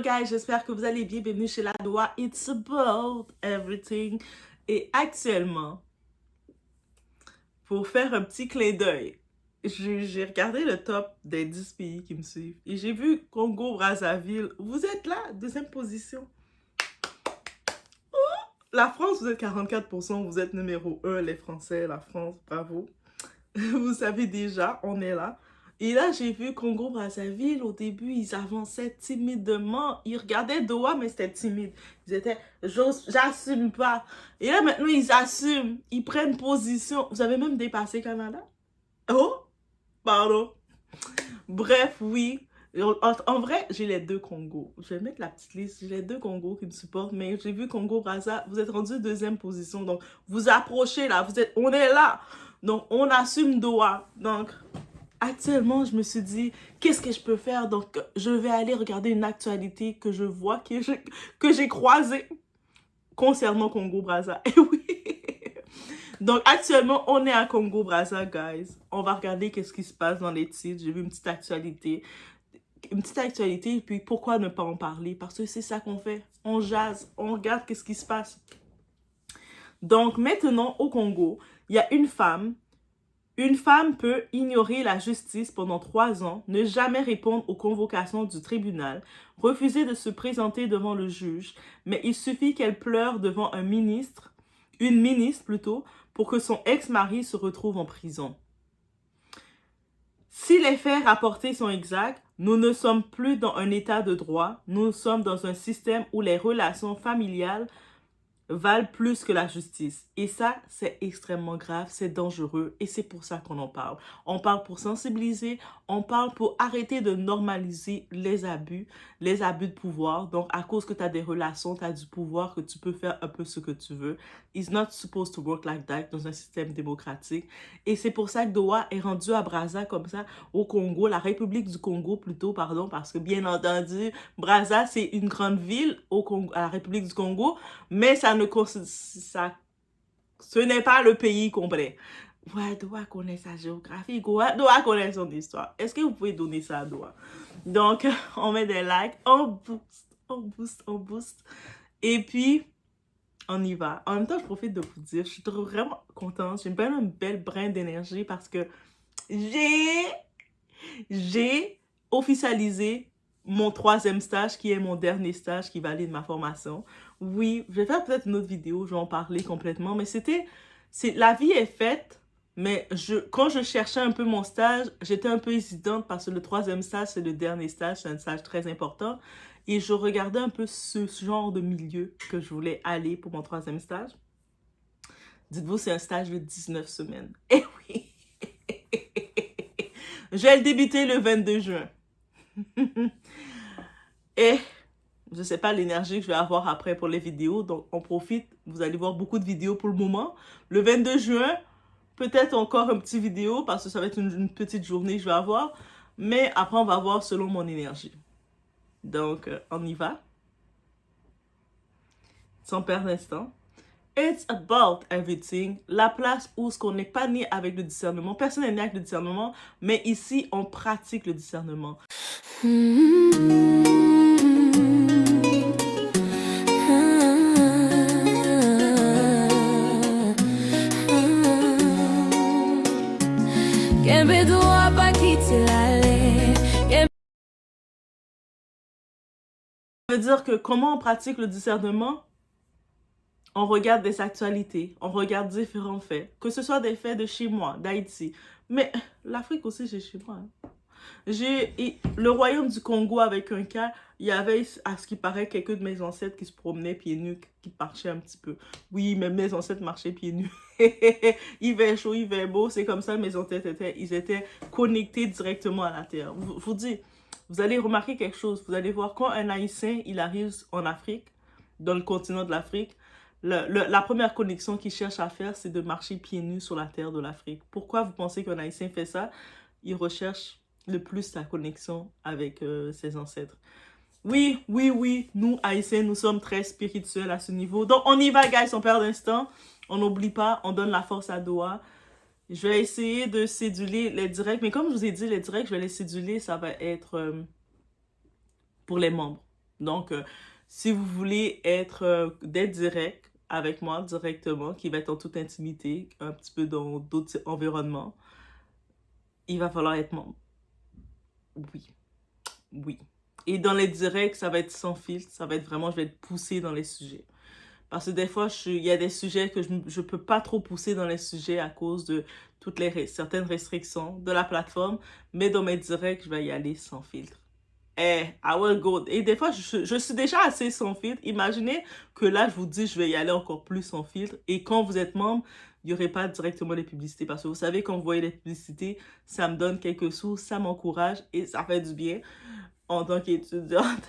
Guys, j'espère que vous allez bien. Bienvenue chez la Doua. It's about everything. Et actuellement, pour faire un petit clin d'œil, j'ai regardé le top des 10 pays qui me suivent. Et j'ai vu Congo-Brazzaville. Vous êtes là, deuxième position. La France, vous êtes 44%. Vous êtes numéro 1, les Français, la France. Bravo. Vous savez déjà, on est là. Et là, j'ai vu Congo-Brazzaville, au début, ils avançaient timidement. Ils regardaient Doha, mais c'était timide. Ils étaient, j'assume pas. Et là, maintenant, ils assument. Ils prennent position. Vous avez même dépassé Canada? Oh, pardon. Bref, oui. En vrai, j'ai les deux Congos. Je vais mettre la petite liste. J'ai les deux Congos qui me supportent, mais j'ai vu Congo-Brazza. Vous êtes rendu deuxième position. Donc, vous approchez là. On est là. Donc, on assume Doha. Donc, actuellement, je me suis dit, qu'est-ce que je peux faire? Donc, je vais aller regarder une actualité que je vois, que j'ai croisée concernant Congo-Brazza. Et oui! Donc, actuellement, on est à Congo-Brazza, guys. On va regarder qu'est-ce qui se passe dans les titres. J'ai vu une petite actualité. Et puis pourquoi ne pas en parler? Parce que c'est ça qu'on fait. On jase, on regarde qu'est-ce qui se passe. Donc, maintenant, au Congo, il y a une femme. Une femme peut ignorer la justice pendant 3 ans, ne jamais répondre aux convocations du tribunal, refuser de se présenter devant le juge, mais il suffit qu'elle pleure devant une ministre plutôt, pour que son ex-mari se retrouve en prison. Si les faits rapportés sont exacts, nous ne sommes plus dans un état de droit, nous sommes dans un système où les relations familiales valent plus que la justice. Et ça, c'est extrêmement grave, c'est dangereux et c'est pour ça qu'on en parle. On parle pour sensibiliser, on parle pour arrêter de normaliser les abus de pouvoir. Donc, à cause que tu as des relations, tu as du pouvoir, que tu peux faire un peu ce que tu veux. It's not supposed to work like that dans un système démocratique. Et c'est pour ça que Doha est rendu à Brazza comme ça, au Congo, la République du Congo plutôt, pardon, parce que bien entendu, Brazza, c'est une grande ville au Congo, à la République du Congo, mais ce n'est pas le pays complet. Ouais, Doha connaît sa géographie, Doha connaît son histoire. Est-ce que vous pouvez donner ça à Doha? Donc, on met des likes, on booste. Et puis, on y va. En même temps, je profite de vous dire, je suis vraiment contente. J'ai une belle brin d'énergie parce que j'ai officialisé mon 3e stage, qui est mon dernier stage qui valide ma formation. Oui, je vais faire peut-être une autre vidéo, je vais en parler complètement, mais la vie est faite, mais quand je cherchais un peu mon stage, j'étais un peu hésitante parce que le 3e stage, c'est le dernier stage, c'est un stage très important, et je regardais un peu ce genre de milieu que je voulais aller pour mon 3e stage. Dites-vous, c'est un stage de 19 semaines. Eh oui! Je vais le débuter le 22 juin. Et je ne sais pas l'énergie que je vais avoir après pour les vidéos. Donc, on profite. Vous allez voir beaucoup de vidéos pour le moment. Le 22 juin, peut-être encore une petite vidéo parce que ça va être une petite journée que je vais avoir. Mais après, on va voir selon mon énergie. Donc, on y va. Sans perdre d'instant. It's about everything. La place où ce qu'on n'est pas né avec le discernement. Personne n'est né avec le discernement. Mais ici, on pratique le discernement. Ça veut dire que comment on pratique le discernement? On regarde des actualités, on regarde différents faits, que ce soit des faits de chez moi, d'Haïti, mais l'Afrique aussi c'est chez moi. Le royaume du Congo avec un cas, il y avait à ce qui paraît quelques de mes ancêtres qui se promenaient pieds nus, qui marchaient un petit peu. Oui, même mes ancêtres marchaient pieds nus. Il fait chaud, il fait beau, c'est comme ça mes ancêtres ils étaient connectés directement à la terre. Je vous dis, vous allez remarquer quelque chose, vous allez voir quand un Haïtien il arrive en Afrique, dans le continent de l'Afrique, la première connexion qu'il cherche à faire, c'est de marcher pieds nus sur la terre de l'Afrique. Pourquoi vous pensez qu'un Haïtien fait ça? Il recherche le plus sa connexion avec ses ancêtres. Oui, nous, Haïtiens, nous sommes très spirituels à ce niveau. Donc, on y va, guys, on perd d'instant. On n'oublie pas, on donne la force à Doha. Je vais essayer de céduler les directs. Mais comme je vous ai dit, les directs, je vais les céduler, ça va être pour les membres. Donc, si vous voulez d'être direct avec moi directement, qui va être en toute intimité, un petit peu dans d'autres environnements, il va falloir être membre. Oui, oui. Et dans les directs, ça va être sans filtre, ça va être vraiment, je vais être poussée dans les sujets. Parce que des fois, il y a des sujets que je ne peux pas trop pousser dans les sujets à cause de certaines restrictions de la plateforme, mais dans mes directs, je vais y aller sans filtre. I will go. Et des fois, je suis déjà assez sans filtre. Imaginez que là, je vous dis, je vais y aller encore plus sans filtre. Et quand vous êtes membre, il n'y aurait pas directement les publicités. Parce que vous savez, quand vous voyez les publicités, ça me donne quelques sous, ça m'encourage et ça fait du bien en tant qu'étudiante.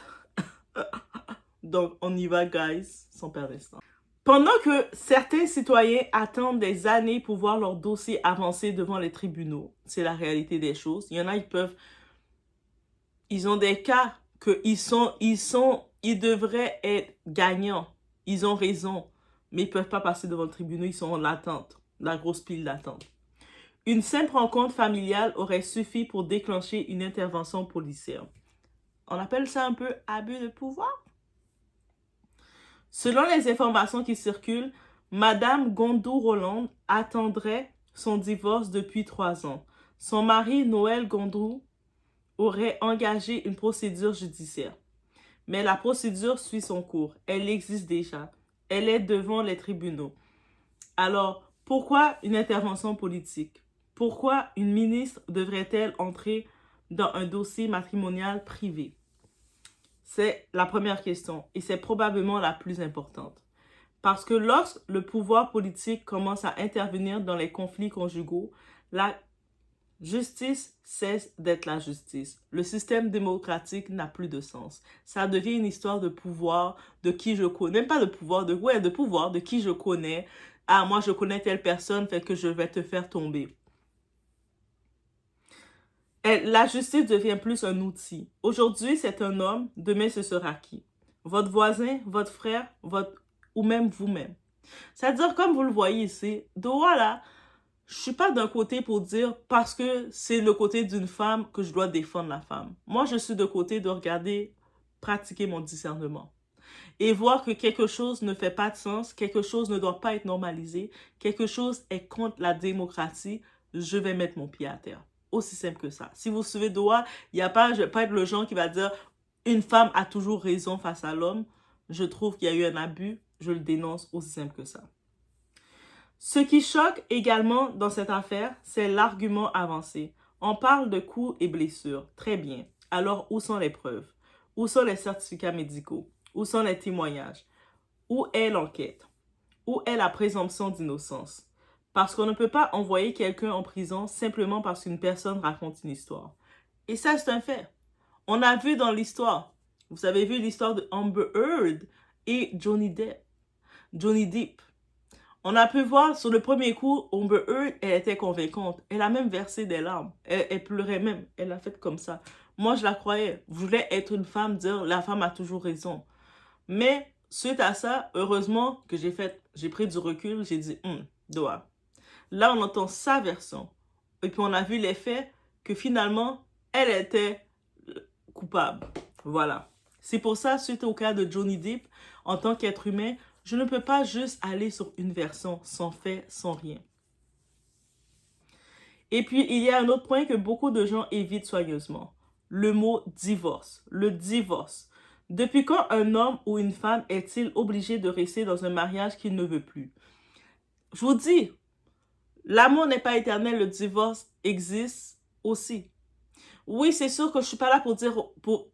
Donc, on y va, guys, sans perdre de temps. Pendant que certains citoyens attendent des années pour voir leur dossier avancer devant les tribunaux, c'est la réalité des choses. Il y en a, ils ont des cas ils devraient être gagnants. Ils ont raison, mais ils ne peuvent pas passer devant le tribunal. Ils sont en attente, la grosse pile d'attente. Une simple rencontre familiale aurait suffi pour déclencher une intervention policière. On appelle ça un peu abus de pouvoir. Selon les informations qui circulent, Madame Gondou-Roland attendrait son divorce depuis 3 ans. Son mari, Noël Gondou, aurait engagé une procédure judiciaire. Mais la procédure suit son cours. Elle existe déjà. Elle est devant les tribunaux. Alors, pourquoi une intervention politique? Pourquoi une ministre devrait-elle entrer dans un dossier matrimonial privé? C'est la première question et c'est probablement la plus importante. Parce que lorsque le pouvoir politique commence à intervenir dans les conflits conjugaux, la justice cesse d'être la justice. Le système démocratique n'a plus de sens. Ça devient une histoire de pouvoir, de qui je connais. Même pas de pouvoir, de pouvoir, de qui je connais. Ah, moi je connais telle personne, fait que je vais te faire tomber. La justice devient plus un outil. Aujourd'hui, c'est un homme, demain, ce sera qui? Votre voisin, votre frère, ou même vous-même. C'est-à-dire, comme vous le voyez ici, voilà, je ne suis pas d'un côté pour dire parce que c'est le côté d'une femme que je dois défendre la femme. Moi, je suis de côté de regarder, pratiquer mon discernement. Et voir que quelque chose ne fait pas de sens, quelque chose ne doit pas être normalisé, quelque chose est contre la démocratie, je vais mettre mon pied à terre. Aussi simple que ça. Si vous suivez Doha, je ne vais pas être le genre qui va dire une femme a toujours raison face à l'homme. Je trouve qu'il y a eu un abus, je le dénonce, aussi simple que ça. Ce qui choque également dans cette affaire, c'est l'argument avancé. On parle de coups et blessures. Très bien. Alors, où sont les preuves? Où sont les certificats médicaux? Où sont les témoignages? Où est l'enquête? Où est la présomption d'innocence? Parce qu'on ne peut pas envoyer quelqu'un en prison simplement parce qu'une personne raconte une histoire. Et ça, c'est un fait. On a vu dans l'histoire. Vous avez vu l'histoire de Amber Heard et Johnny Depp. On a pu voir sur le premier coup, Amber Heard, elle était convaincante. Elle a même versé des larmes. Elle pleurait même. Elle a fait comme ça. Moi, je la croyais. Je voulais être une femme, dire la femme a toujours raison. Mais suite à ça, heureusement que j'ai pris du recul, j'ai dit, Doha. Là, on entend sa version. Et puis, on a vu les faits que finalement, elle était coupable. Voilà. C'est pour ça, suite au cas de Johnny Depp, en tant qu'être humain, je ne peux pas juste aller sur une version sans fait, sans rien. Et puis, il y a un autre point que beaucoup de gens évitent soigneusement. Le mot divorce. Le divorce. Depuis quand un homme ou une femme est-il obligé de rester dans un mariage qu'il ne veut plus? Je vous dis, l'amour n'est pas éternel, le divorce existe aussi. Oui, c'est sûr que je ne suis pas là pour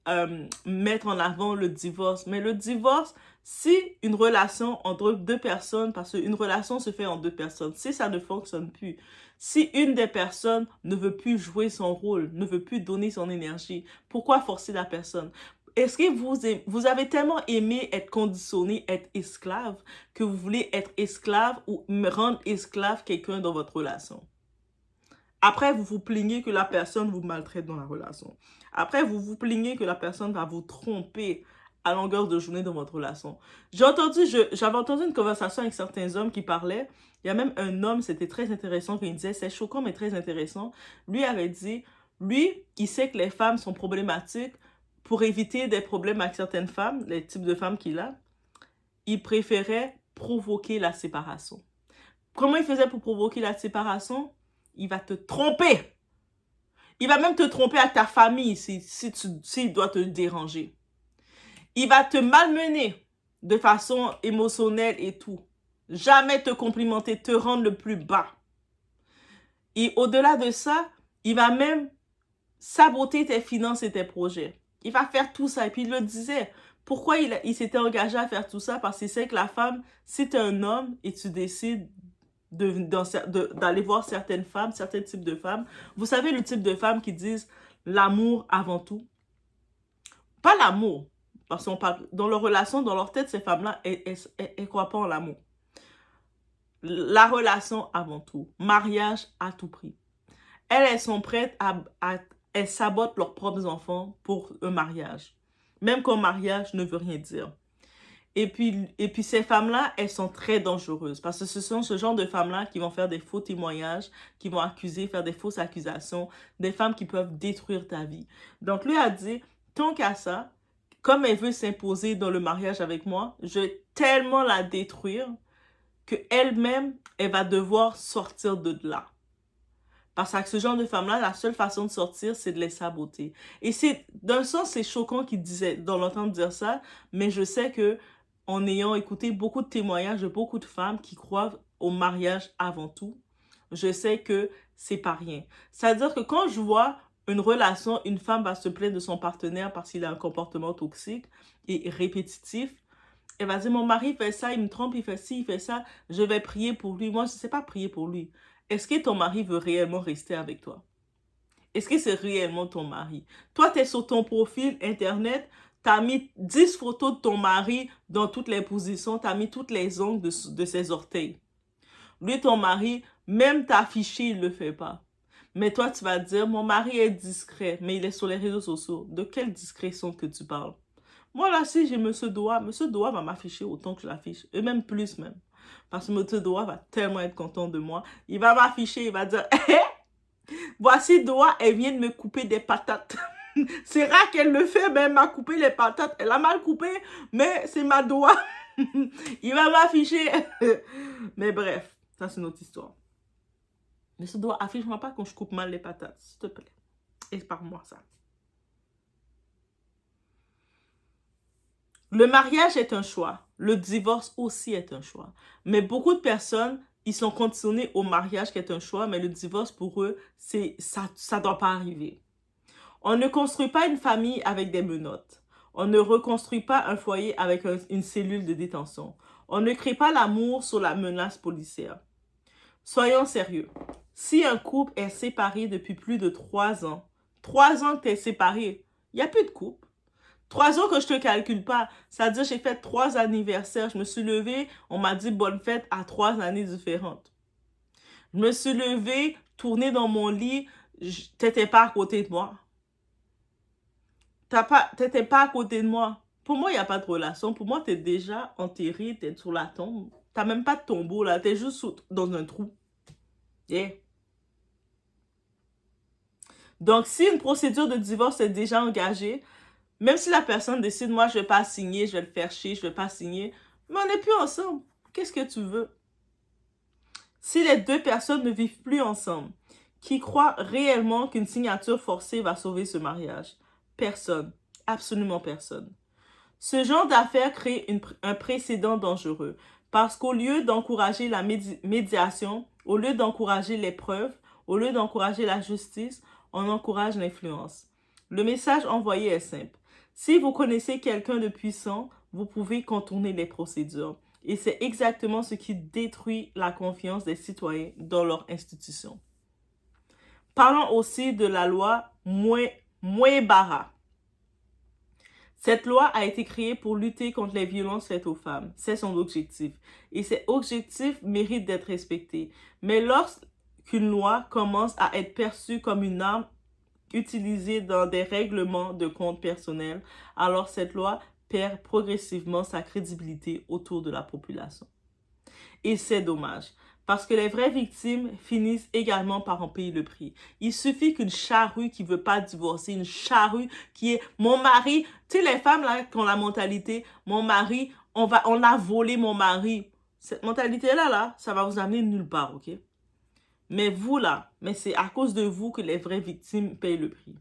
mettre en avant le divorce, mais le divorce, si une relation entre deux personnes, parce qu'une relation se fait en deux personnes, si ça ne fonctionne plus, si une des personnes ne veut plus jouer son rôle, ne veut plus donner son énergie, pourquoi forcer la personne? Est-ce que vous avez tellement aimé être conditionné, être esclave, que vous voulez être esclave ou rendre esclave quelqu'un dans votre relation? Après, vous vous plaignez que la personne vous maltraite dans la relation. Après, vous vous plaignez que la personne va vous tromper à longueur de journée dans votre relation. J'avais entendu une conversation avec certains hommes qui parlaient. Il y a même un homme, c'était très intéressant, qui disait, c'est choquant mais très intéressant. Lui avait dit, lui, il sait que les femmes sont problématiques pour éviter des problèmes avec certaines femmes, les types de femmes qu'il a, il préférait provoquer la séparation. Comment il faisait pour provoquer la séparation? Il va te tromper. Il va même te tromper à ta famille s'il doit te déranger. Il va te malmener de façon émotionnelle et tout. Jamais te complimenter, te rendre le plus bas. Et au-delà de ça, il va même saboter tes finances et tes projets. Il va faire tout ça. Et puis il le disait. Pourquoi il s'était engagé à faire tout ça? Parce qu'il sait que la femme, si tu es un homme et tu décides d'aller voir certaines femmes, certains types de femmes, vous savez le type de femmes qui disent l'amour avant tout. Pas l'amour. Parce qu'on parle, dans leur relation, dans leur tête, ces femmes-là, elles croient pas en l'amour. La relation avant tout. Mariage à tout prix. Elles sont prêtes elles sabotent leurs propres enfants pour un mariage. Même qu'un mariage ne veut rien dire. Et puis ces femmes-là, elles sont très dangereuses. Parce que ce sont ce genre de femmes-là qui vont faire des faux témoignages, qui vont accuser, faire des fausses accusations, des femmes qui peuvent détruire ta vie. Donc lui a dit, tant qu'à ça, comme elle veut s'imposer dans le mariage avec moi, je vais tellement la détruire qu'elle-même, elle va devoir sortir de là. Parce que ce genre de femmes-là, la seule façon de sortir, c'est de les saboter. Et d'un sens, c'est choquant d'en l'entendre dire ça, mais je sais que en ayant écouté beaucoup de témoignages de beaucoup de femmes qui croient au mariage avant tout, je sais que c'est pas rien. C'est-à-dire que quand je vois une relation, une femme va se plaindre de son partenaire parce qu'il a un comportement toxique et répétitif, elle va dire, mon mari fait ça, il me trompe, il fait ci, il fait ça, je vais prier pour lui. Moi, je ne sais pas prier pour lui. Est-ce que ton mari veut réellement rester avec toi? Est-ce que c'est réellement ton mari? Toi, tu es sur ton profil Internet, tu as mis 10 photos de ton mari dans toutes les positions, tu as mis toutes les ongles de ses orteils. Lui, ton mari, même t'afficher, il ne le fait pas. Mais toi, tu vas dire, mon mari est discret, mais il est sur les réseaux sociaux. De quelle discrétion que tu parles? Moi, là, si j'ai M. Doua va m'afficher autant que je l'affiche. Et même plus, même. Parce que M. Doua va tellement être content de moi. Il va m'afficher, il va dire, voici Doua, elle vient de me couper des patates. C'est rare qu'elle le fait, mais elle m'a coupé les patates. Elle a mal coupé, mais c'est ma Doua. Il va m'afficher. Mais bref, ça c'est notre histoire. Mais ce Doua, affiche-moi pas quand je coupe mal les patates, s'il te plaît. Épargne-moi ça. Le mariage est un choix. Le divorce aussi est un choix. Mais beaucoup de personnes, ils sont conditionnés au mariage qui est un choix, mais le divorce pour eux, ça doit pas arriver. On ne construit pas une famille avec des menottes. On ne reconstruit pas un foyer avec une cellule de détention. On ne crée pas l'amour sur la menace policière. Soyons sérieux. Si un couple est séparé depuis plus de 3 ans, 3 ans que tu es séparé, il n'y a plus de couple. 3 ans que je te calcule pas. C'est-à-dire, j'ai fait 3 anniversaires. Je me suis levée, on m'a dit bonne fête à 3 années différentes. Je me suis levée, tournée dans mon lit, t'étais pas à côté de moi. T'étais pas à côté de moi. Pour moi, il n'y a pas de relation. Pour moi, t'es déjà enterré, t'es sur la tombe. T'as même pas de tombeau là, t'es juste dans un trou. Yeah. Donc, si une procédure de divorce est déjà engagée, même si la personne décide, moi, je vais pas signer, je vais le faire chier, je vais pas signer, mais on n'est plus ensemble. Qu'est-ce que tu veux? Si les 2 personnes ne vivent plus ensemble, qui croient réellement qu'une signature forcée va sauver ce mariage? Personne. Absolument personne. Ce genre d'affaires crée un précédent dangereux parce qu'au lieu d'encourager la médiation, au lieu d'encourager les preuves, au lieu d'encourager la justice, on encourage l'influence. Le message envoyé est simple. Si vous connaissez quelqu'un de puissant, vous pouvez contourner les procédures. Et c'est exactement ce qui détruit la confiance des citoyens dans leurs institutions. Parlons aussi de la loi Mouebara. Cette loi a été créée pour lutter contre les violences faites aux femmes. C'est son objectif. Et cet objectif mérite d'être respecté. Mais lorsqu'une loi commence à être perçue comme une arme utilisée dans des règlements de compte personnels, alors cette loi perd progressivement sa crédibilité autour de la population. Et c'est dommage. Parce que les vraies victimes finissent également par en payer le prix. Il suffit qu'une charrue qui veut pas divorcer, une charrue qui est mon mari, tu sais les femmes là qui ont la mentalité, mon mari, on a volé mon mari. Cette mentalité là, ça va vous amener nulle part, ok? Mais vous là, mais c'est à cause de vous que les vraies victimes payent le prix.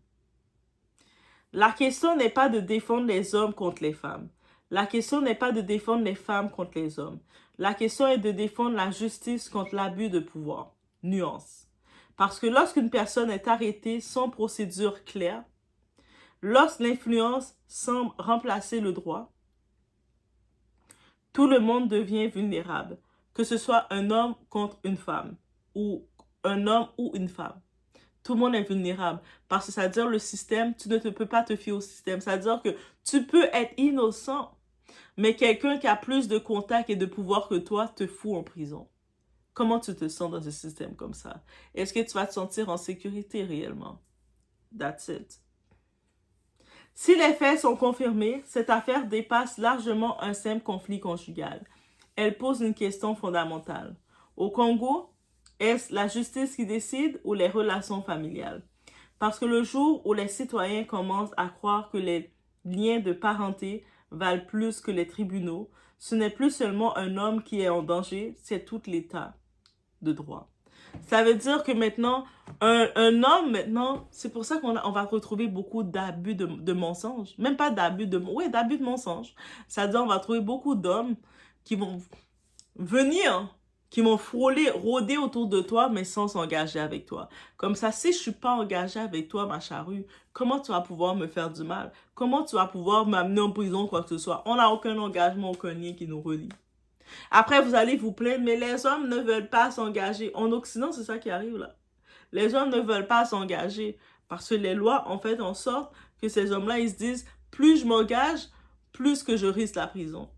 La question n'est pas de défendre les hommes contre les femmes. La question n'est pas de défendre les femmes contre les hommes. La question est de défendre la justice contre l'abus de pouvoir. Nuance. Parce que lorsqu'une personne est arrêtée sans procédure claire, lorsque l'influence semble remplacer le droit, tout le monde devient vulnérable, que ce soit un homme contre une femme, ou un homme ou une femme. Tout le monde est vulnérable. Parce que ça veut dire le système, tu ne peux pas te fier au système. Ça veut dire que tu peux être innocent, mais quelqu'un qui a plus de contacts et de pouvoir que toi te fout en prison. Comment tu te sens dans un système comme ça? Est-ce que tu vas te sentir en sécurité réellement? That's it. Si les faits sont confirmés, cette affaire dépasse largement un simple conflit conjugal. Elle pose une question fondamentale. Au Congo, est-ce la justice qui décide ou les relations familiales? Parce que le jour où les citoyens commencent à croire que les liens de parenté valent plus que les tribunaux, ce n'est plus seulement un homme qui est en danger, c'est tout l'État de droit. Ça veut dire que maintenant, un homme, maintenant, c'est pour ça qu'on va retrouver beaucoup d'abus de mensonges. Même pas d'abus d'abus de mensonges. Ça veut dire qu'on va trouver beaucoup d'hommes qui vont venir, qui vont frôler, rôder autour de toi, mais sans s'engager avec toi. Comme ça, si je suis pas engagée avec toi, ma charrue, comment tu vas pouvoir me faire du mal? Comment tu vas pouvoir m'amener en prison, quoi que ce soit? On n'a aucun engagement, aucun lien qui nous relie. Après, vous allez vous plaindre, mais les hommes ne veulent pas s'engager. En Occident, c'est ça qui arrive là. Les hommes ne veulent pas s'engager parce que les lois ont fait en sorte que ces hommes-là, ils se disent, plus je m'engage, plus que je risque la prison.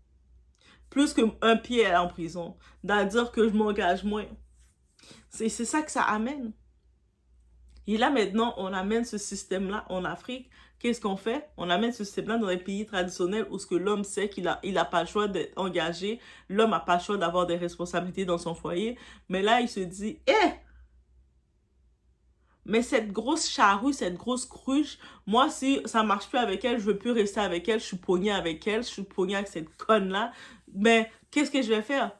Plus qu'un pied est en prison. C'est-à-dire que je m'engage moins. C'est ça que ça amène. Et là, maintenant, on amène ce système-là en Afrique. Qu'est-ce qu'on fait? On amène ce système-là dans les pays traditionnels où ce que l'homme sait qu'il a pas le choix d'être engagé. L'homme n'a pas le choix d'avoir des responsabilités dans son foyer. Mais là, il se dit, mais cette grosse charrue, cette grosse cruche, moi, si ça marche plus avec elle, je veux plus rester avec elle, je suis pognée avec elle, je suis pognée avec cette conne-là. Mais qu'est-ce que je vais faire?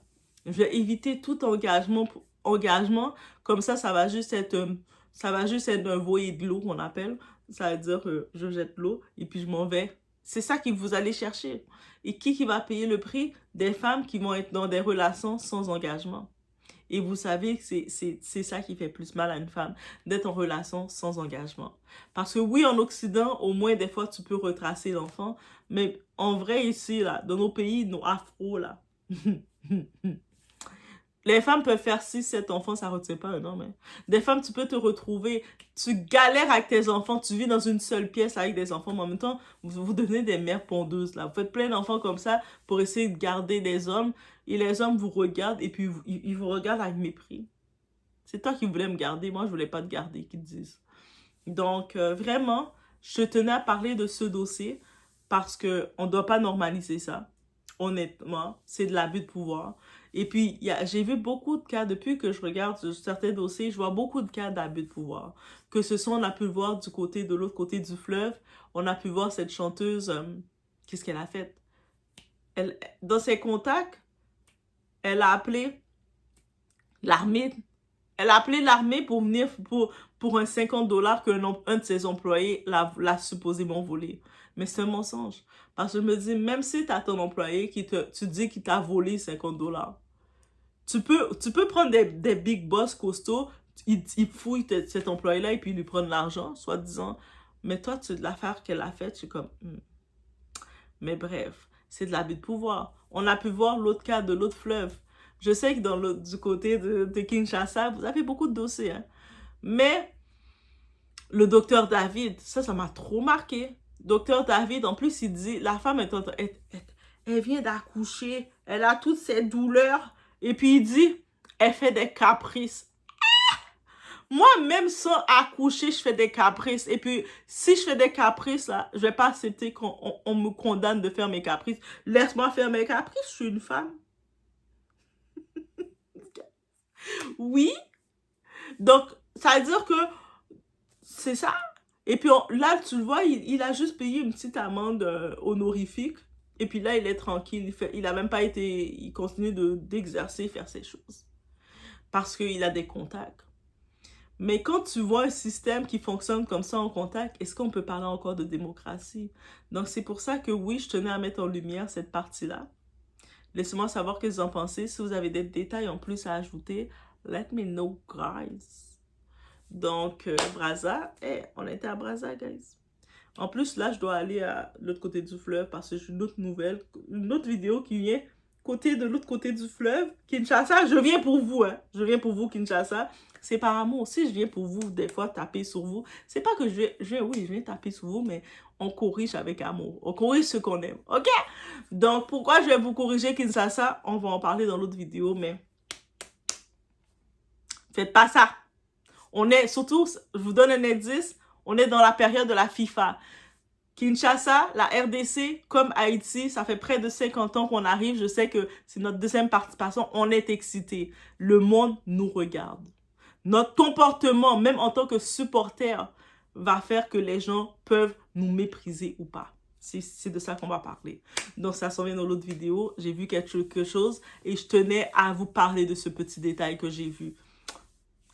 Je vais éviter tout engagement. Comme ça va juste être un voilier de l'eau qu'on appelle. Ça veut dire que je jette l'eau et puis je m'en vais. C'est ça que vous allez chercher. Et qui va payer le prix? Des femmes qui vont être dans des relations sans engagement. Et vous savez que c'est ça qui fait plus mal à une femme, d'être en relation sans engagement. Parce que oui, en Occident, au moins des fois, tu peux retracer l'enfant, mais en vrai, ici, là, dans nos pays, nos afros, là, les femmes peuvent faire 6, 7 enfants, ça ne retient pas un homme. Hein. Des femmes, tu peux te retrouver, tu galères avec tes enfants, tu vis dans une seule pièce avec des enfants, mais en même temps, vous devenez des mères pondeuses. Là. Vous faites plein d'enfants comme ça pour essayer de garder des hommes, et les hommes vous regardent, et puis ils vous regardent avec mépris. C'est toi qui voulais me garder, moi je voulais pas te garder, qu'ils te disent. Donc, vraiment, je tenais à parler de ce dossier, parce qu'on ne doit pas normaliser ça. Honnêtement, c'est de l'abus de pouvoir. Et puis, j'ai vu beaucoup de cas, depuis que je regarde certains dossiers, je vois beaucoup de cas d'abus de pouvoir. Que ce soit, on a pu le voir de l'autre côté du fleuve, on a pu voir cette chanteuse, qu'est-ce qu'elle a fait? Dans ses contacts, elle a appelé l'armée. Elle a appelé l'armée pour venir pour un 50$ que un de ses employés l'a supposément volé. Mais c'est un mensonge. Parce que je me dis, même si tu as ton employé tu dis qu'il t'a volé 50$, tu peux prendre des big boss costauds, ils fouillent cet employé-là et puis ils lui prennent l'argent, soi-disant. Mais toi, l'affaire qu'elle a faite, je suis comme... Mais bref, c'est de l'abus de pouvoir. On a pu voir l'autre cas de l'autre fleuve. Je sais que du côté de Kinshasa, vous avez beaucoup de dossiers. Hein? Mais le docteur David, ça m'a trop marqué. Docteur David, en plus, il dit, la femme elle vient d'accoucher, elle a toutes ces douleurs. Et puis il dit, elle fait des caprices. Moi, même sans accoucher, je fais des caprices. Et puis, si je fais des caprices, là, je vais pas accepter qu'on me condamne de faire mes caprices. Laisse-moi faire mes caprices, je suis une femme. Oui, donc ça veut dire que c'est ça. Et puis là, tu le vois, il a juste payé une petite amende honorifique. Et puis là, il est tranquille. Il a même pas été... Il continue d'exercer, faire ses choses. Parce qu'il a des contacts. Mais quand tu vois un système qui fonctionne comme ça en contact, est-ce qu'on peut parler encore de démocratie? Donc c'est pour ça que oui, je tenais à mettre en lumière cette partie-là. Laissez-moi savoir ce que vous en pensez. Si vous avez des détails en plus à ajouter, let me know, guys. Donc, Brazza, on était à Brazza, guys. En plus, là, je dois aller à l'autre côté du fleuve parce que j'ai une autre nouvelle, une autre vidéo qui vient de l'autre côté du fleuve. Kinshasa, je viens pour vous, hein. Je viens pour vous, Kinshasa. C'est par amour. Si je viens pour vous, des fois, taper sur vous, c'est pas que oui, je viens taper sur vous, mais on corrige avec amour. On corrige ce qu'on aime, ok? Donc, pourquoi je vais vous corriger, Kinshasa? On va en parler dans l'autre vidéo, mais faites pas ça. On est, surtout, je vous donne un indice, on est dans la période de la FIFA. Kinshasa, la RDC, comme Haïti, ça fait près de 50 ans qu'on arrive. Je sais que c'est notre deuxième participation. On est excités. Le monde nous regarde. Notre comportement, même en tant que supporter, va faire que les gens peuvent nous mépriser ou pas. C'est de ça qu'on va parler. Donc, ça s'en vient dans l'autre vidéo. J'ai vu quelque chose et je tenais à vous parler de ce petit détail que j'ai vu.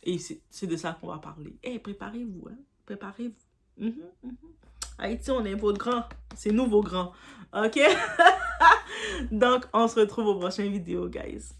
Et c'est de ça qu'on va parler. Eh, préparez-vous, hein? Préparez-vous. Haïti, on est votre grand. C'est nous vos grands. OK? Donc, on se retrouve aux prochaines vidéos, guys.